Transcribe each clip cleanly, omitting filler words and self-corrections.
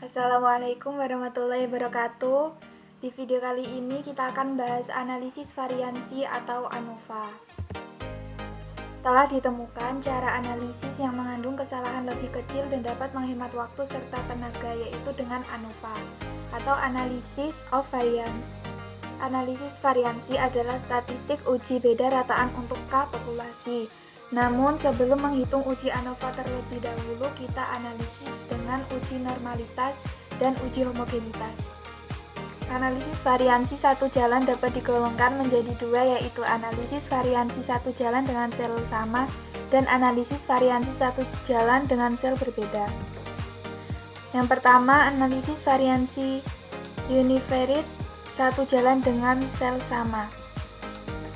Assalamualaikum warahmatullahi wabarakatuh. Di video kali ini kita akan bahas analisis variansi atau ANOVA. Telah ditemukan cara analisis yang mengandung kesalahan lebih kecil dan dapat menghemat waktu serta tenaga, yaitu dengan ANOVA atau Analysis of Variance. Analisis variansi adalah statistik uji beda rataan untuk K populasi. Namun sebelum menghitung uji ANOVA terlebih dahulu, kita analisis dengan uji normalitas dan uji homogenitas. Analisis variansi satu jalan dapat digolongkan menjadi dua, yaitu analisis variansi satu jalan dengan sel sama dan analisis variansi satu jalan dengan sel berbeda. Yang pertama, analisis variansi univariate satu jalan dengan sel sama.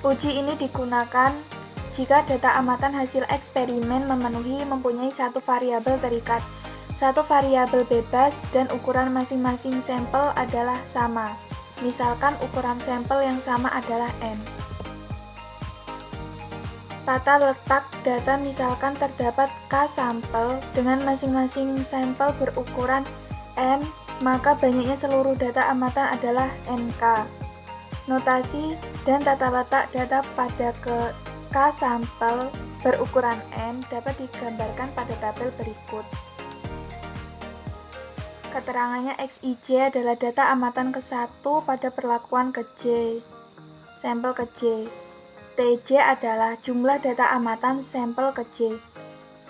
Uji ini digunakan jika data amatan hasil eksperimen mempunyai satu variabel terikat, satu variabel bebas, dan ukuran masing-masing sampel adalah sama. Misalkan ukuran sampel yang sama adalah N. Tata letak data misalkan terdapat K sampel dengan masing-masing sampel berukuran N, maka banyaknya seluruh data amatan adalah NK. Notasi dan tata letak data pada K sampel berukuran N dapat digambarkan pada tabel berikut. Keterangannya XIJ adalah data amatan ke-1 pada perlakuan ke J, sampel ke J. TJ adalah jumlah data amatan sampel ke J.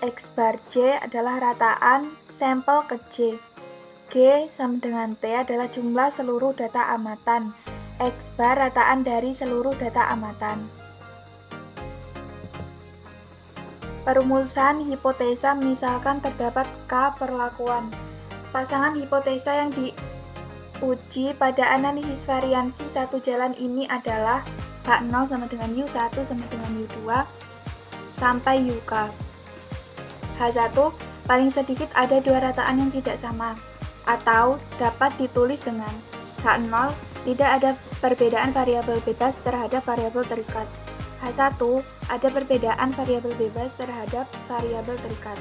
X bar J adalah rataan sampel ke J. G sama dengan T adalah jumlah seluruh data amatan. X bar rataan dari seluruh data amatan. Perumusan hipotesa misalkan terdapat K perlakuan. Pasangan hipotesa yang diuji pada analisis variansi satu jalan ini adalah H0 sama dengan U1 sama dengan U2 sampai UK. H1 paling sedikit ada dua rataan yang tidak sama, atau dapat ditulis dengan H0 tidak ada perbedaan variabel bebas terhadap variabel terikat. H1 ada perbedaan variabel bebas terhadap variabel terikat.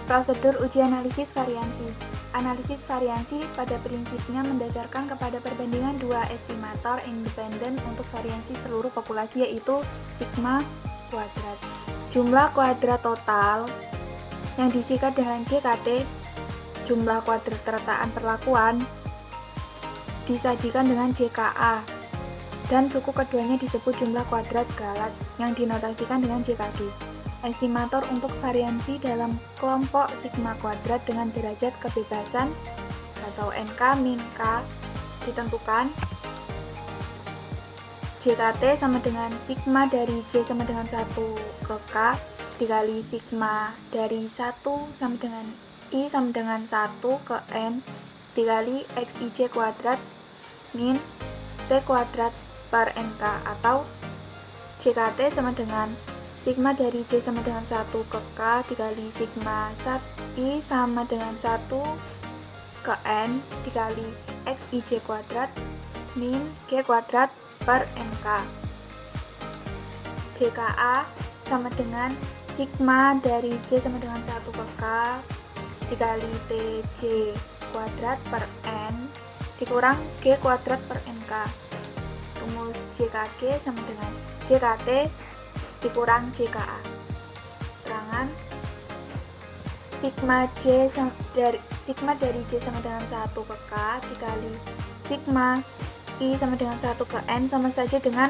Prosedur uji analisis variansi. Analisis variansi pada prinsipnya mendasarkan kepada perbandingan dua estimator independen untuk variansi seluruh populasi, yaitu sigma kuadrat. Jumlah kuadrat total yang disikat dengan JKT, jumlah kuadrat rataan perlakuan, disajikan dengan JKA, dan suku keduanya disebut jumlah kuadrat Galat yang dinotasikan dengan JKG. Estimator untuk variansi dalam kelompok sigma kuadrat dengan derajat kebebasan atau NK min K ditentukan. JKT sama dengan sigma dari J sama dengan 1 ke K dikali sigma dari 1 sama dengan I sama dengan 1 ke N dikali XIJ kuadrat min T kuadrat per NK, atau JKT sama dengan sigma dari J sama dengan 1 ke K dikali sigma I sama dengan 1 ke N dikali XIJ kuadrat min G kuadrat per NK. JKA sama dengan sigma dari J sama dengan 1 ke K dikali TJ kuadrat per N dikurang G kuadrat per NK. Rumus JKG sama dengan JKT dikurang JKA. Terangan sigma dari J sama dengan 1 ke K dikali sigma I sama dengan 1 ke N sama saja dengan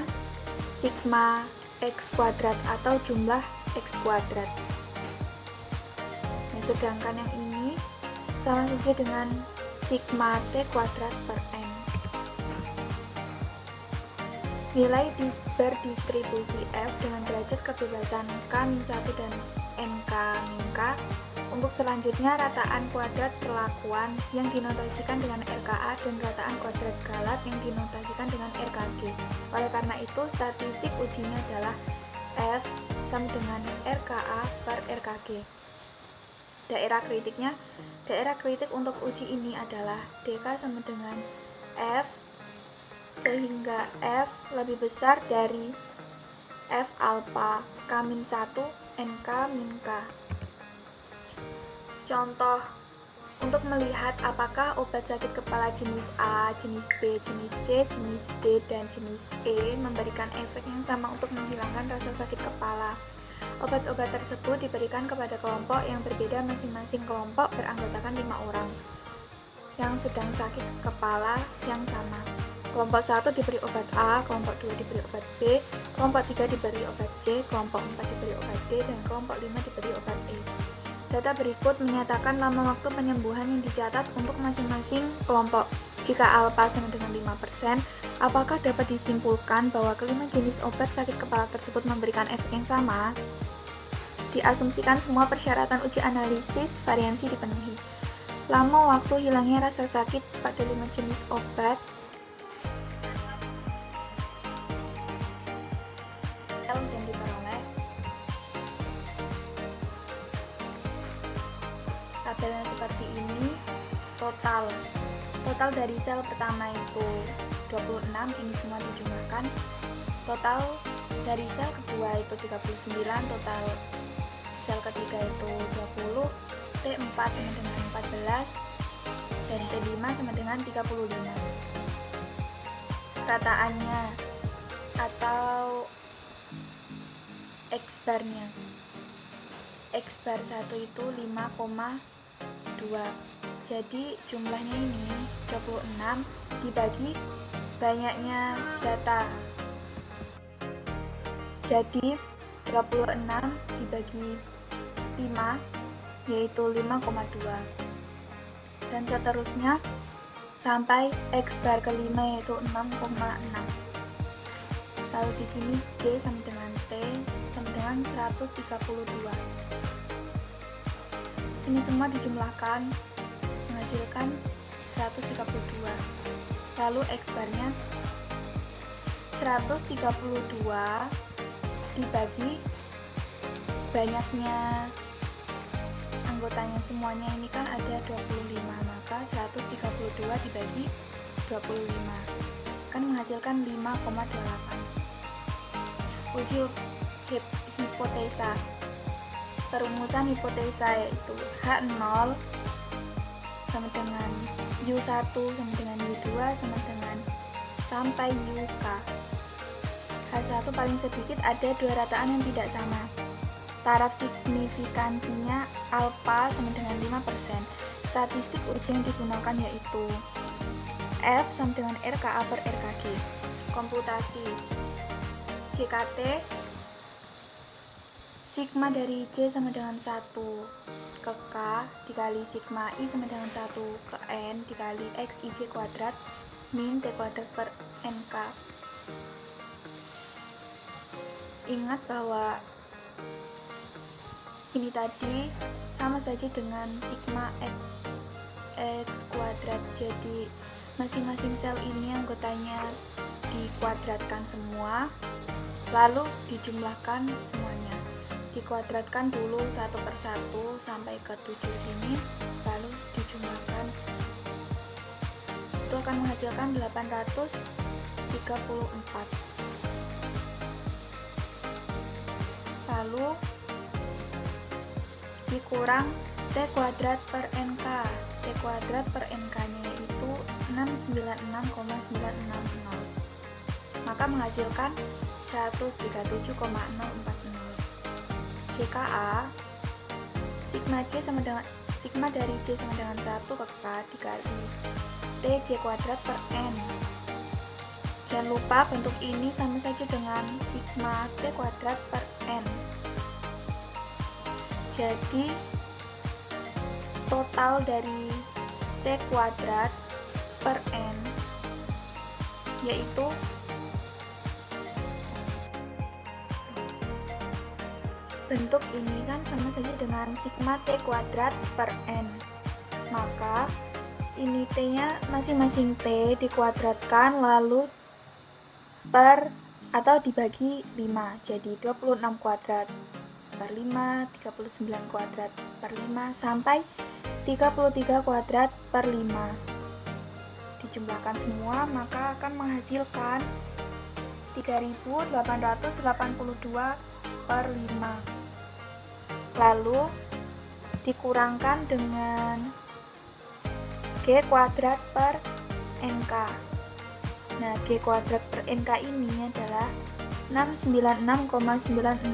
sigma X kuadrat atau jumlah X kuadrat. Nah, sedangkan yang ini sama saja dengan sigma T kuadrat per N. Nilai berdistribusi F dengan derajat kebebasan K-1 dan NK-K. Untuk selanjutnya, rataan kuadrat perlakuan yang dinotasikan dengan RKA dan rataan kuadrat Galat yang dinotasikan dengan RKG. Oleh karena itu, statistik ujinya adalah F sama dengan RKA per RKG. Daerah kritik untuk uji ini adalah DK sama dengan F sehingga F lebih besar dari F alpha K-1 NK min K. Contoh untuk melihat apakah obat sakit kepala jenis A, jenis B, jenis C, jenis D, dan jenis E memberikan efek yang sama untuk menghilangkan rasa sakit kepala. Obat-obat tersebut diberikan kepada kelompok yang berbeda, masing-masing kelompok beranggotakan 5 orang yang sedang sakit kepala yang sama. Kelompok 1 diberi obat A, kelompok 2 diberi obat B, kelompok 3 diberi obat C, kelompok 4 diberi obat D, dan kelompok 5 diberi obat E. Data berikut menyatakan lama waktu penyembuhan yang dicatat untuk masing-masing kelompok. Jika alfa sama dengan 5%, apakah dapat disimpulkan bahwa kelima jenis obat sakit kepala tersebut memberikan efek yang sama? Diasumsikan semua persyaratan uji analisis variansi dipenuhi. Lama waktu hilangnya rasa sakit pada 5 jenis obat yang diperoleh. Tabelnya seperti ini. Total dari sel pertama itu 26, ini semua dijumlahkan. Total dari sel kedua itu 39, total sel ketiga itu 20, T4 sama dengan 14, dan T5 sama dengan 35. Rataannya atau X-barnya. X-bar 1 itu 5,2. Jadi jumlahnya ini 26 dibagi banyaknya data. Jadi 36 dibagi 5 yaitu 5,2. Dan seterusnya sampai X-bar kelima yaitu 6,6. Lalu di sini G sama dengan T sama dengan 132. Ini semua dijumlahkan menghasilkan 132. Lalu X-barnya 132 dibagi banyaknya anggotanya semuanya ini kan ada 25, maka 132 dibagi 25 kan menghasilkan 5,8. Uji hipotesa. Perumusan hipotesa yaitu H0 sama dengan U1 sama dengan U2 sama dengan sampai UK. H1 paling sedikit ada dua rataan yang tidak sama. Taraf signifikansinya alfa sama dengan 5%. Statistik uji yang digunakan yaitu F sama dengan RKA per RKG. Komputasi GKT sigma dari J sama dengan 1 ke K dikali sigma I sama dengan 1 ke N dikali X IJ kuadrat min T kuadrat per NK. Ingat bahwa ini tadi sama saja dengan sigma X kuadrat, jadi masing-masing sel ini anggotanya dikuadratkan semua lalu dijumlahkan semuanya. Dikuadratkan dulu satu per satu sampai ke 7 sini, lalu dijumlahkan. Itu akan menghasilkan 834. Lalu dikurang T kuadrat per NK. T kuadrat per NK nya yaitu 696,960, maka menghasilkan 137,040. GKA sigma dari J sama dengan 1 ke K dikali T J kuadrat per N. Jangan lupa bentuk ini sama saja dengan sigma T kuadrat per N. Jadi total dari T kuadrat per N yaitu bentuk ini kan sama saja dengan sigma T kuadrat per N, maka ini T nya masing-masing T dikuadratkan lalu per atau dibagi 5, jadi 26 kuadrat per 5, 39 kuadrat per 5 sampai 33 kuadrat per 5. Dijumlahkan semua maka akan menghasilkan 3882 per 5. Lalu dikurangkan dengan G kuadrat per NK. Nah, G kuadrat per NK ini adalah 696,960.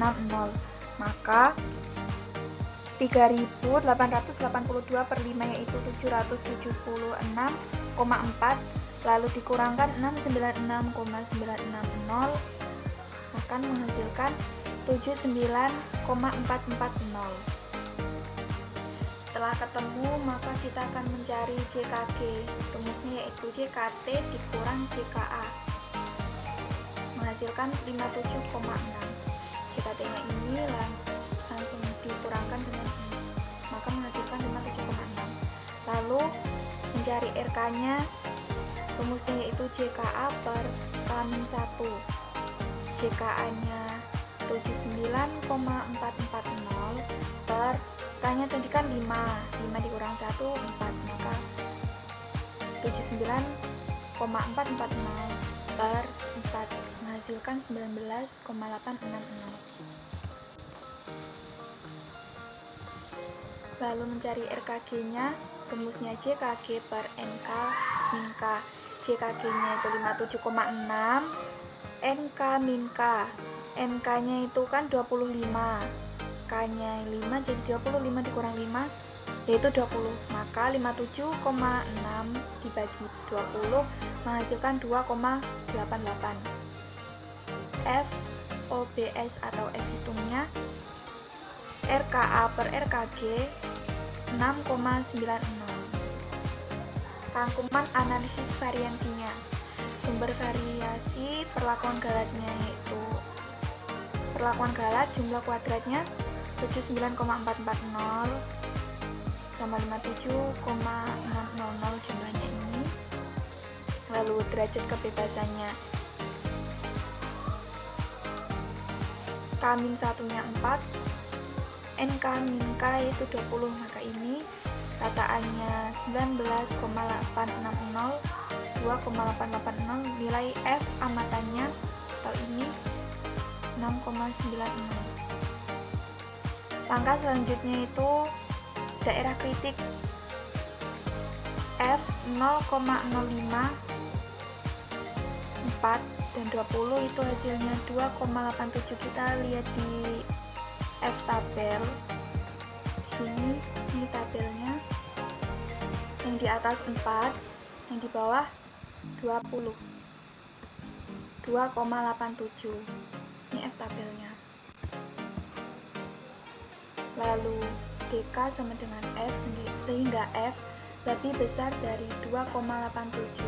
Maka 3882 per 5 yaitu 776,4, lalu dikurangkan 696,960 akan menghasilkan 79,440. Setelah ketemu, maka kita akan mencari JKG. Rumusnya yaitu JKT dikurang JKA menghasilkan 57,6. JKT-nya ini langsung dikurangkan dengan ini, maka menghasilkan 57,6. Lalu mencari RK-nya, rumusnya yaitu JKA per K-1. JKA-nya 79,440 per K-nya tadi kan 5 dikurang 1, 4, maka 79,440 per 4 menghasilkan 19,860. Lalu mencari RKG-nya, rumusnya JKG per NK min K. JKG-nya itu 57,6, NK min K. NK-nya itu kan 25, K-nya 5, jadi 25 dikurang 5 yaitu 20, maka 57,6 dibagi 20 menghasilkan 2,88. F OBS atau F hitungnya RKA per RKG 6,90. Rangkuman analisis variansinya. Sumber variasi perlakuan galatnya yaitu perlakuan galat jumlah kuadratnya 79,440 sama 57,600 jumlahnya ini. Lalu derajat kebebasannya K-1 nya 4, NK min K yaitu 20, maka ini rataannya 19,860, 2,880, nilai F amatannya atau ini 6,96. Langkah selanjutnya itu daerah kritik F 0,05, 4 dan 20 itu hasilnya 2,87. Kita lihat di F tabel sini, ini tabelnya yang di atas 4, yang di bawah 20, 2,87. Ini F tabelnya. Lalu DK sama dengan F, sehingga F lebih besar dari 2,87.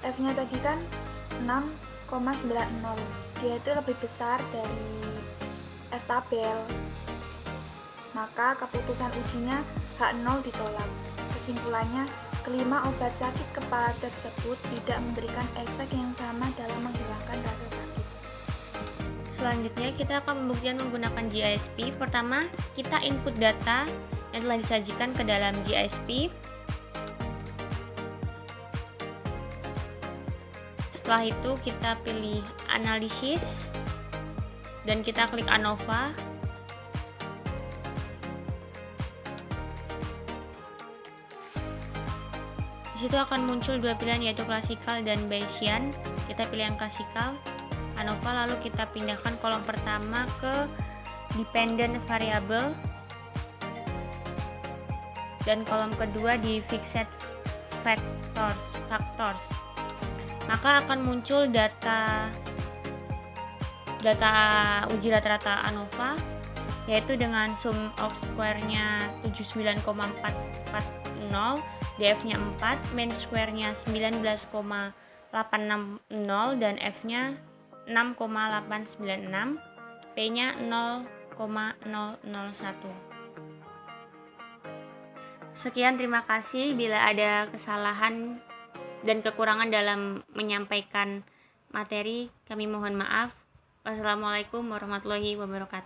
F nya tadi kan 6,90, dia itu lebih besar dari F tabel, maka keputusan ujinya H0 ditolak. Kesimpulannya, kelima obat sakit kepala tersebut tidak memberikan efek yang sama dalam menghilangkan rasa sakit. Selanjutnya kita akan membuktikan menggunakan GISP. Pertama, kita input data yang telah disajikan ke dalam GISP. Setelah itu kita pilih analisis dan kita klik ANOVA. Di situ akan muncul dua pilihan yaitu klasikal dan Bayesian. Kita pilih yang klasikal, ANOVA, lalu kita pindahkan kolom pertama ke dependent variable dan kolom kedua di fixed factors. Maka akan muncul data uji rata-rata ANOVA yaitu dengan sum of square-nya 79,440, DF-nya 4, mean square-nya 19,860 dan F-nya 6,896, P-nya 0,001. Sekian, terima kasih. Bila ada kesalahan dan kekurangan dalam menyampaikan materi, kami mohon maaf. Wassalamualaikum warahmatullahi wabarakatuh.